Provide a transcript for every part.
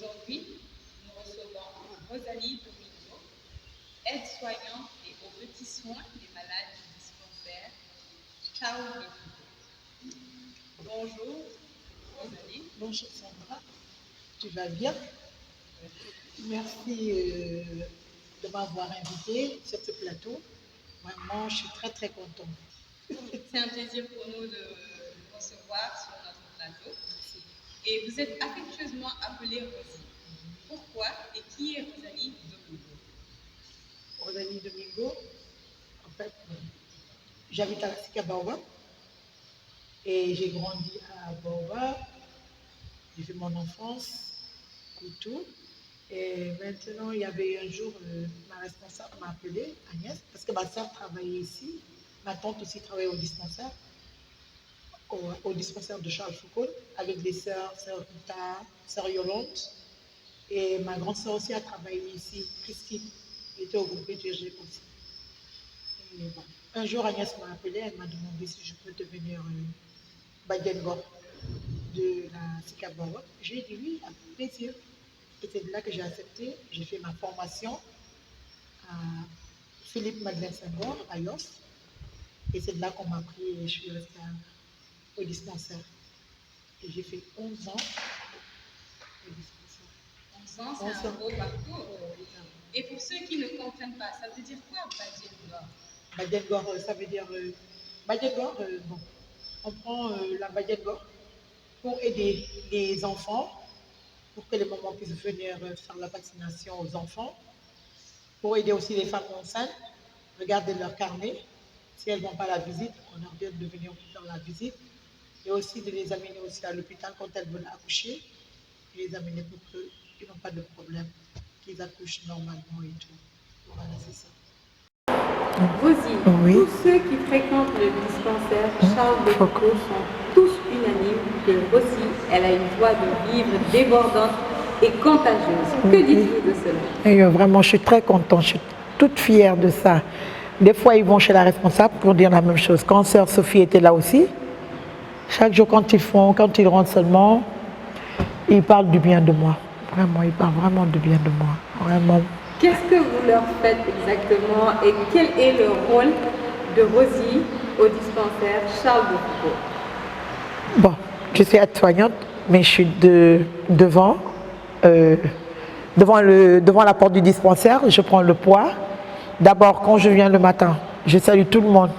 Aujourd'hui, nous recevons Rosalie Domingo, aide-soignante et aux petits soins des malades du dispensaire Charles de Foucault. Bonjour, Rosalie. Bonjour Sandra, tu vas bien? Merci de m'avoir invitée sur ce plateau. Vraiment, je suis très très contente. C'est un plaisir pour nous de vous recevoir sur notre plateau. Et vous êtes affectueusement appelée Rosie. Pourquoi et qui est Rosalie Domingo? Rosalie Domingo, en fait, j'habite à la Sika Baobab et j'ai grandi à Baobab. J'ai fait mon enfance, Koutou. Et maintenant, il y avait un jour, ma responsable m'a appelée, Agnès, parce que ma soeur travaillait ici. Ma tante aussi travaillait au dispensaire, au dispensaire de Charles Foucault, avec des sœurs, sœur Rita, sœur Yolande. Et ma grande sœur aussi a travaillé ici, Christine, elle était au groupe DG aussi. Et bon. Un jour, Agnès m'a appelée, elle m'a demandé si je peux devenir Badiengor de la Sikabawa. J'ai dit oui, avec plaisir. Et c'est de là que j'ai accepté. J'ai fait ma formation à Philippe Madeleine Senghor, à Yos. Et c'est de là qu'on m'a pris et je suis restée au dispensaire. Et j'ai fait 11 ans au dispensaire. 11 ans, c'est un beau parcours. Et pour ceux qui ne comprennent pas, ça veut dire quoi, Badiengor? Badiengor, ça veut dire... Badiengor, bon, on prend la Badiengor pour aider les enfants, pour que les mamans puissent venir faire la vaccination aux enfants, pour aider aussi les femmes enceintes, regarder leur carnet. Si elles ne vont pas à la visite, on leur dit de venir faire la visite. Et aussi de les amener aussi à l'hôpital quand elles veulent accoucher, et les amener pour qu'ils n'ont pas de problème, qu'ils accouchent normalement et tout. Voilà, c'est ça. Rosie, Oui. Tous ceux qui fréquentent le dispensaire Charles de Foucault sont tous unanimes que Rosie, elle a une joie de vivre débordante et contagieuse. Que dites-vous de cela? Et vraiment, je suis très contente, je suis toute fière de ça. Des fois, ils vont chez la responsable pour dire la même chose. Quand sœur Sophie était là aussi, chaque jour quand ils rentrent seulement, ils parlent du bien de moi. Vraiment, ils parlent vraiment du bien de moi. Vraiment. Qu'est-ce que vous leur faites exactement et quel est le rôle de Rosie au dispensaire Charles de Foucault? Bon, je suis aide-soignante, mais je suis devant la porte du dispensaire, je prends le poids. D'abord, quand je viens le matin, je salue tout le monde.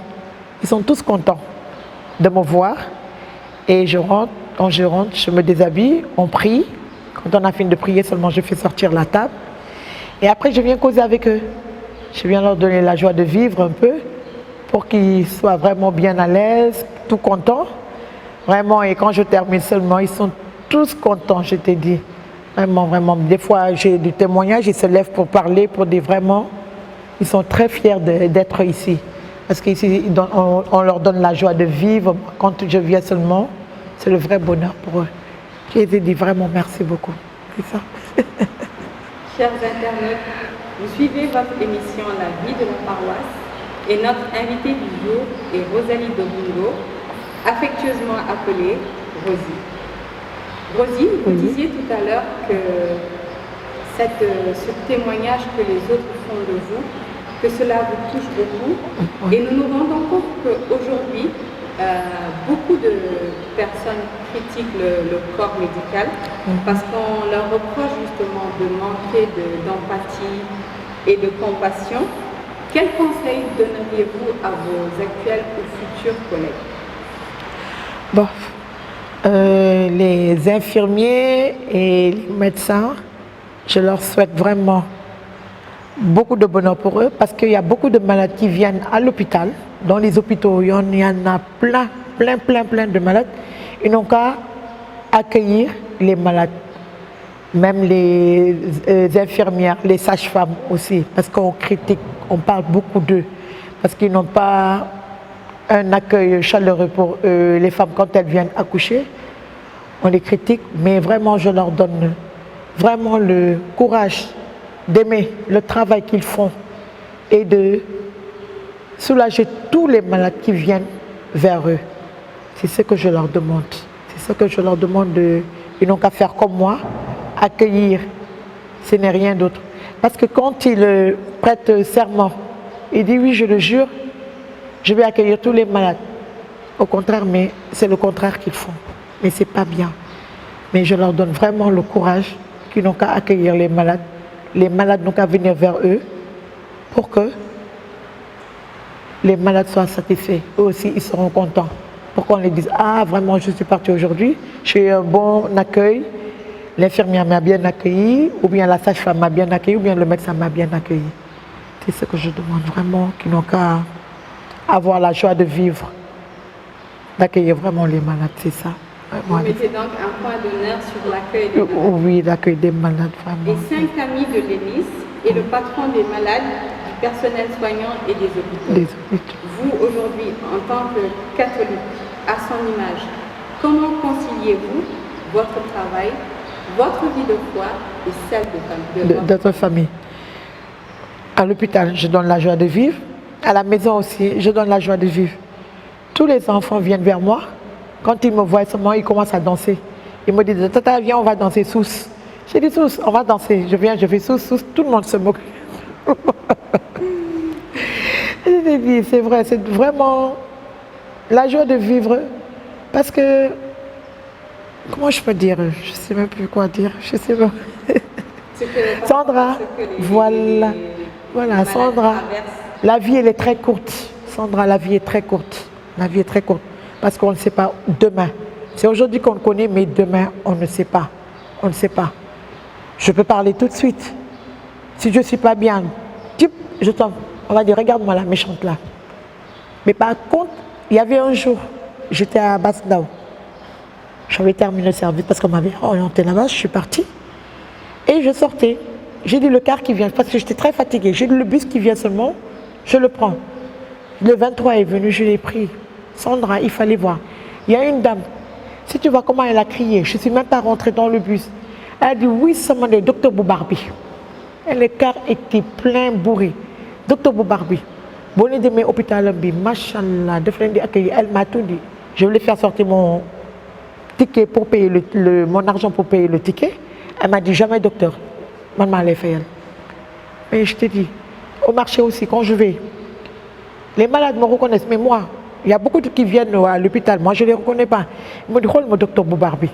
Ils sont tous contents de me voir. Et je rentre, quand je rentre, je me déshabille, on prie. Quand on a fini de prier, seulement je fais sortir la table. Et après, je viens causer avec eux. Je viens leur donner la joie de vivre un peu pour qu'ils soient vraiment bien à l'aise, tout contents. Vraiment, et quand je termine seulement, ils sont tous contents, je te dis. Vraiment, vraiment. Des fois, j'ai des témoignages, ils se lèvent pour parler, pour dire vraiment, ils sont très fiers d'être ici. Parce qu'ici, on leur donne la joie de vivre. Quand je viens seulement, c'est le vrai bonheur pour eux. Je les ai dit vraiment merci beaucoup. C'est ça. Chers internautes, vous suivez votre émission La vie de la paroisse et notre invitée du jour est Rosalie Domingo, affectueusement appelée Rosie. Rosie, vous disiez tout à l'heure que ce témoignage que les autres font de vous, que cela vous touche beaucoup. Et nous nous rendons compte qu'aujourd'hui, beaucoup de personnes critiquent le corps médical parce qu'on leur reproche justement de manquer d'empathie et de compassion. Quels conseils donneriez-vous à vos actuels ou futurs collègues? Bon, les infirmiers et les médecins, je leur souhaite vraiment beaucoup de bonheur pour eux parce qu'il y a beaucoup de malades qui viennent à l'hôpital. Dans les hôpitaux, il y en a plein de malades. Ils n'ont qu'à accueillir les malades, même les infirmières, les sages-femmes aussi, parce qu'on critique, on parle beaucoup d'eux, parce qu'ils n'ont pas un accueil chaleureux pour les femmes quand elles viennent accoucher. On les critique, mais vraiment je leur donne vraiment le courage d'aimer le travail qu'ils font et de soulager tous les malades qui viennent vers eux. C'est ce que je leur demande. C'est ce que je leur demande. Ils n'ont qu'à faire comme moi, accueillir, ce n'est rien d'autre. Parce que quand il prête serment, il dit oui, je le jure, je vais accueillir tous les malades. Au contraire, mais c'est le contraire qu'ils font. Mais ce n'est pas bien. Mais je leur donne vraiment le courage qu'ils n'ont qu'à accueillir les malades. Les malades n'ont qu'à venir vers eux pour que les malades soient satisfaits. Eux aussi, ils seront contents. Pour qu'on les dise, ah vraiment, je suis partie aujourd'hui, j'ai eu un bon accueil, l'infirmière m'a bien accueilli, ou bien la sage-femme m'a bien accueilli, ou bien le médecin m'a bien accueilli. C'est ce que je demande vraiment, qu'ils n'ont qu'à avoir la joie de vivre, d'accueillir vraiment les malades, c'est ça. Vous mettez donc un point d'honneur sur l'accueil des malades. Oui, l'accueil des malades, vraiment. Et 5 amis de l'Église et le patron des malades, du personnel soignant et des hôpitaux. Vous, aujourd'hui, en tant que catholique, à son image, comment conciliez-vous votre travail, votre vie de foi et celle de votre famille? À l'hôpital, je donne la joie de vivre. À la maison aussi, je donne la joie de vivre. Tous les enfants viennent vers moi. Quand ils me voient seulement, ils commencent à danser. Ils me disent, tata, viens, on va danser sous. J'ai dit sous, on va danser. Je viens, je fais sous. Tout le monde se moque. C'est vrai, c'est vraiment la joie de vivre. Parce que, comment je peux dire? Je ne sais même plus quoi dire. Je sais pas. Sandra, voilà, Sandra, la vie elle est très courte. Sandra, la vie est très courte. La vie est très courte. Parce qu'on ne sait pas demain. C'est aujourd'hui qu'on le connaît, mais demain, on ne sait pas. On ne sait pas. Je peux parler tout de suite. Si je ne suis pas bien, je tombe. On va dire, regarde-moi la méchante là. Mais par contre, il y avait un jour, j'étais à Basdao. J'avais terminé le service parce qu'on m'avait orienté là-bas, je suis partie. Et je sortais. J'ai dit le car qui vient, parce que j'étais très fatiguée. J'ai dit le bus qui vient seulement, je le prends. Le 23 est venu, je l'ai pris. Sandra, il fallait voir. Il y a une dame, si tu vois comment elle a crié, je ne suis même pas rentrée dans le bus. Elle a dit oui, c'est mon docteur Boubarbi. Et le car était plein bourré. Docteur Boubarbi, bonne de mes hôpitaux, machallah, elle m'a tout dit. Je voulais faire sortir mon ticket pour payer mon argent pour payer le ticket. Elle m'a dit jamais docteur. Maman allait faire. Mais je te dis, au marché aussi, quand je vais, les malades me reconnaissent, mais moi, il y a beaucoup qui viennent à l'hôpital, moi je ne les reconnais pas. Ils me disent, mon docteur Boubarbi,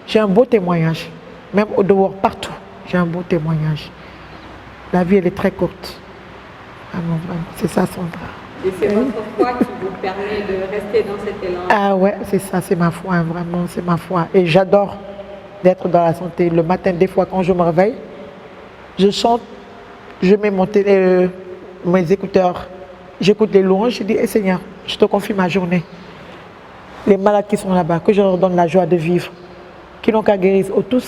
j'ai un beau témoignage, même au dehors, partout, j'ai un beau témoignage. La vie, elle est très courte. Vraiment, c'est ça, Sandra. Et c'est votre foi qui vous permet de rester dans cet élan. Ah ouais, c'est ça, c'est ma foi, vraiment, c'est ma foi. Et j'adore d'être dans la santé. Le matin, des fois, quand je me réveille, je chante, je mets mes écouteurs, j'écoute les louanges, je dis, hey, Seigneur, je te confie ma journée. Les malades qui sont là-bas, que je leur donne la joie de vivre, qui n'ont qu'à guérir tous.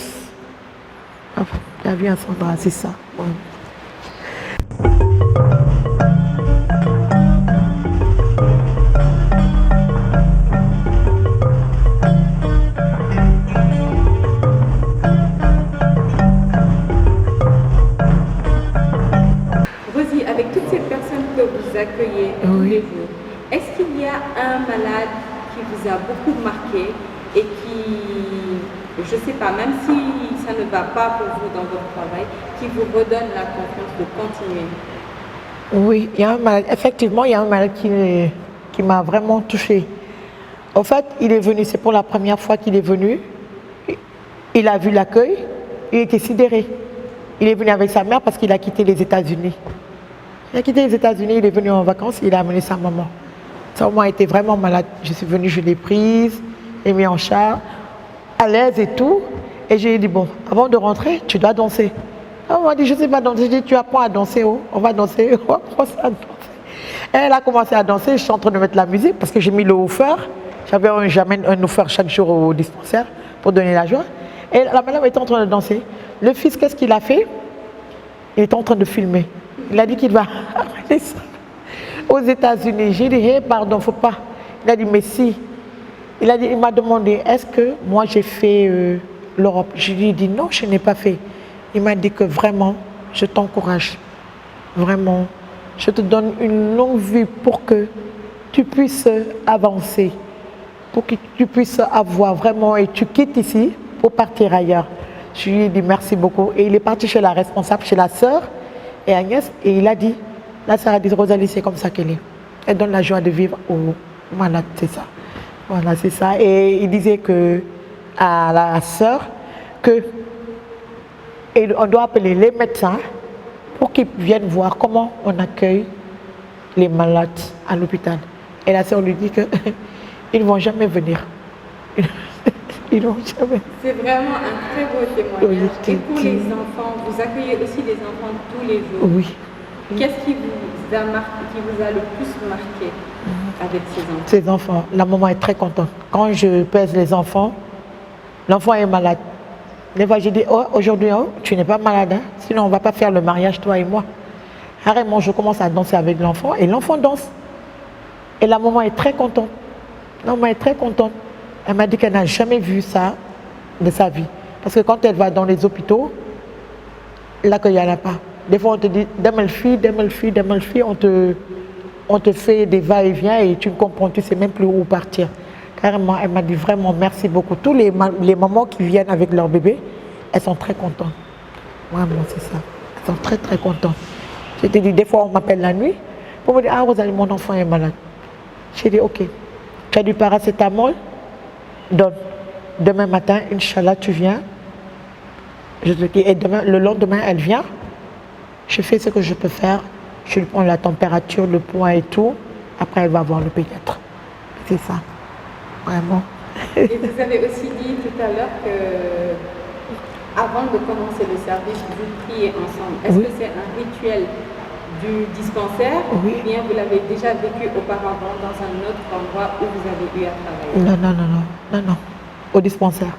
Enfin, la vie en Sandra, c'est ça. Ouais. Rosie, avec toutes ces personnes que vous accueillez tous les jours, est-ce qu'il y a un malade qui vous a beaucoup marqué et qui, je ne sais pas, même si ça ne va pas pour vous dans votre travail, qui vous redonne la confiance de continuer? Oui, il y a un malade, effectivement, il y a un malade qui m'a vraiment touchée. En fait, il est venu, c'est pour la première fois qu'il est venu. Il a vu l'accueil, il était sidéré. Il est venu avec sa mère parce qu'il a quitté les États-Unis. Il a quitté les États-Unis, il est venu en vacances, il a amené sa maman. Sa maman était vraiment malade. Je suis venue, je l'ai prise, je l'ai mis en charge, à l'aise et tout. Et j'ai dit, bon, avant de rentrer, tu dois danser. On m'a dit, je ne sais pas danser. J'ai dit, tu apprends à danser, oh. On va danser, on va commencer à danser. Et elle a commencé à danser, je suis en train de mettre la musique parce que j'ai mis le haut-feur. J'amène un haut-feur chaque jour au dispensaire pour donner la joie. Et la madame était en train de danser. Le fils, qu'est-ce qu'il a fait? Il est en train de filmer. Il a dit qu'il va arrêter ça aux États-Unis. J'ai dit, hey, pardon, faut pas. Il a dit, mais si. Il m'a demandé, est-ce que moi j'ai fait l'Europe? Je lui ai dit, non, je n'ai pas fait. Il m'a dit que vraiment, je t'encourage. Vraiment, je te donne une longue vue pour que tu puisses avancer, pour que tu puisses avoir vraiment, et tu quittes ici pour partir ailleurs. Je lui ai dit merci beaucoup. Et il est parti chez la responsable, chez la sœur et Agnès, et il a dit, la sœur a dit, Rosalie, c'est comme ça qu'elle est. Elle donne la joie de vivre aux malades, c'est ça. Voilà, c'est ça. Et il disait que à la sœur que on doit appeler les médecins pour qu'ils viennent voir comment on accueille les malades à l'hôpital. Et la sœur lui dit que ils ne vont jamais venir. Ils vont jamais. C'est vraiment un très beau témoignage. Oui, et pour les enfants, vous accueillez aussi des enfants tous les jours. Oui. Qu'est-ce qui vous a marqué, qui vous a le plus marqué avec ces enfants? Ces enfants, la maman est très contente. Quand je pèse les enfants, l'enfant est malade. Des fois, je dis, oh, aujourd'hui, oh, tu n'es pas malade, hein? Sinon on ne va pas faire le mariage, toi et moi. Carrément, je commence à danser avec l'enfant et l'enfant danse. Et la maman est très contente. La maman est très contente. Elle m'a dit qu'elle n'a jamais vu ça de sa vie. Parce que quand elle va dans les hôpitaux, là, qu'il n'y en a pas. Des fois, on te dit, Demelfi, on te fait des va-et-vient et tu ne comprends, tu ne sais même plus où partir. Carrément, elle m'a dit vraiment merci beaucoup. Tous les mamans qui viennent avec leur bébé, elles sont très contentes. Vraiment, c'est ça. Elles sont très, très contentes. Je t'ai dit, des fois, on m'appelle la nuit pour me dire, ah, Rosalie, mon enfant est malade. J'ai dit, ok, tu as du paracétamol, donne. Demain matin, Inch'Allah, tu viens. Je te dis, et demain, le lendemain, elle vient. Je fais ce que je peux faire. Je lui prends la température, le poids et tout. Après, elle va voir le pédiatre. C'est ça. Vraiment. Et vous avez aussi dit tout à l'heure que avant de commencer le service, vous priez ensemble. Est-ce que c'est un rituel du dispensaire ou bien vous l'avez déjà vécu auparavant dans un autre endroit où vous avez eu à travailler? Non. Au dispensaire.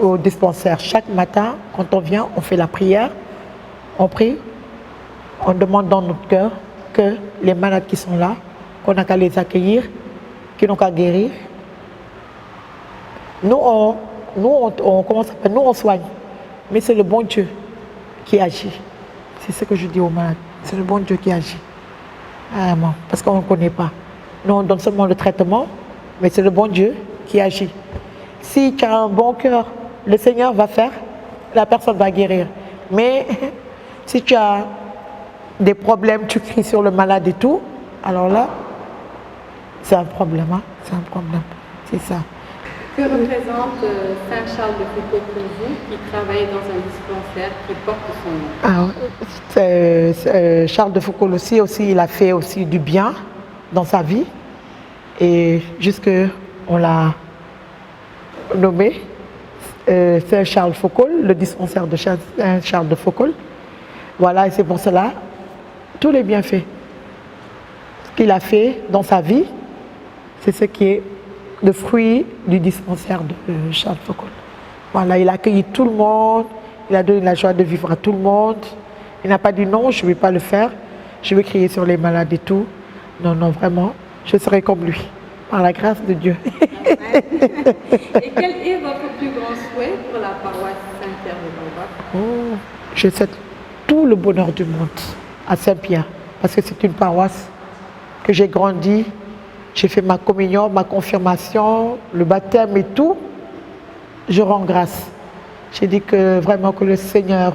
Au dispensaire. Chaque matin, quand on vient, on fait la prière, on prie, on demande dans notre cœur que les malades qui sont là, qu'on n'a qu'à les accueillir, qui n'ont qu'à guérir. Nous, on soigne, mais c'est le bon Dieu qui agit. C'est ce que je dis aux malades. C'est le bon Dieu qui agit. Vraiment, parce qu'on ne connaît pas. Nous, on donne seulement le traitement, mais c'est le bon Dieu qui agit. Si tu as un bon cœur, le Seigneur va faire, la personne va guérir. Mais si tu as des problèmes, tu cries sur le malade et tout, alors là, c'est un problème. Hein? C'est un problème. C'est ça. Que représente Saint-Charles de Foucault pour vous, qui travaille dans un dispensaire qui porte son nom? Charles de Foucault aussi, il a fait aussi du bien dans sa vie. Et jusque on l'a nommé Saint-Charles de Foucault, le dispensaire de Saint-Charles de Foucault. Voilà, et c'est pour cela, tous les bienfaits qu'il a fait dans sa vie, c'est ce qui est le fruit du dispensaire de Charles Foucault. Voilà, il a accueilli tout le monde, il a donné la joie de vivre à tout le monde. Il n'a pas dit non, je ne vais pas le faire, je vais crier sur les malades et tout. Non, vraiment, je serai comme lui, par la grâce de Dieu. Et quel est votre plus grand souhait pour la paroisse Saint-Pierre de Baobab? Je souhaite tout le bonheur du monde à Saint-Pierre, parce que c'est une paroisse que j'ai grandi. J'ai fait ma communion, ma confirmation, le baptême et tout. Je rends grâce. J'ai dit que vraiment que le Seigneur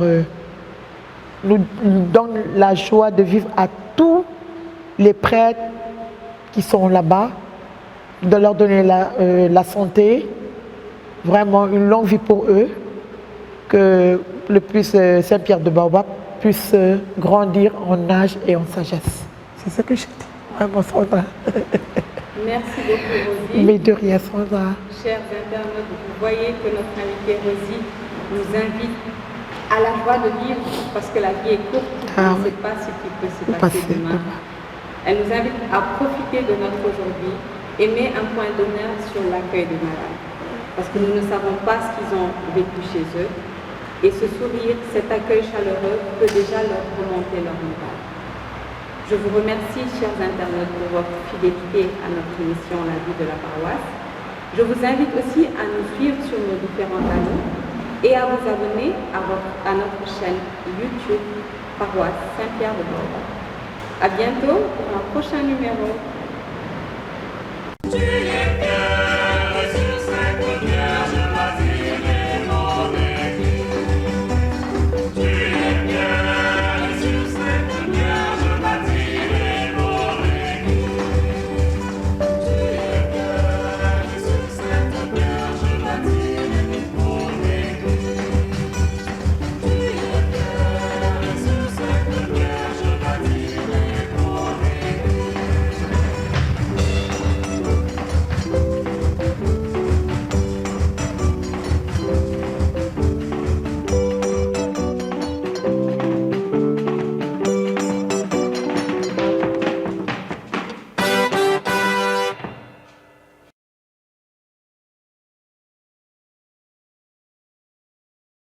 nous donne la joie de vivre à tous les prêtres qui sont là-bas, de leur donner la santé, vraiment une longue vie pour eux, que le plus Saint-Pierre de Baobab puisse grandir en âge et en sagesse. C'est ce que je dis. Vraiment, Sandra. Merci beaucoup, Rosie. Mais de rien, Sandra. Chers internautes, vous voyez que notre invitée Rosie nous invite à la joie de vivre parce que la vie est courte. On ne sait pas ce qui peut se passer demain. Elle nous invite à profiter de notre aujourd'hui et met un point d'honneur sur l'accueil des malades. Parce que nous ne savons pas ce qu'ils ont vécu chez eux. Et ce sourire, cet accueil chaleureux peut déjà leur remonter leur moral. Je vous remercie, chers internautes, pour votre fidélité à notre émission La vie de la paroisse. Je vous invite aussi à nous suivre sur nos différents canaux et à vous abonner à notre chaîne YouTube Paroisse Saint-Pierre de Baobab. À bientôt pour un prochain numéro.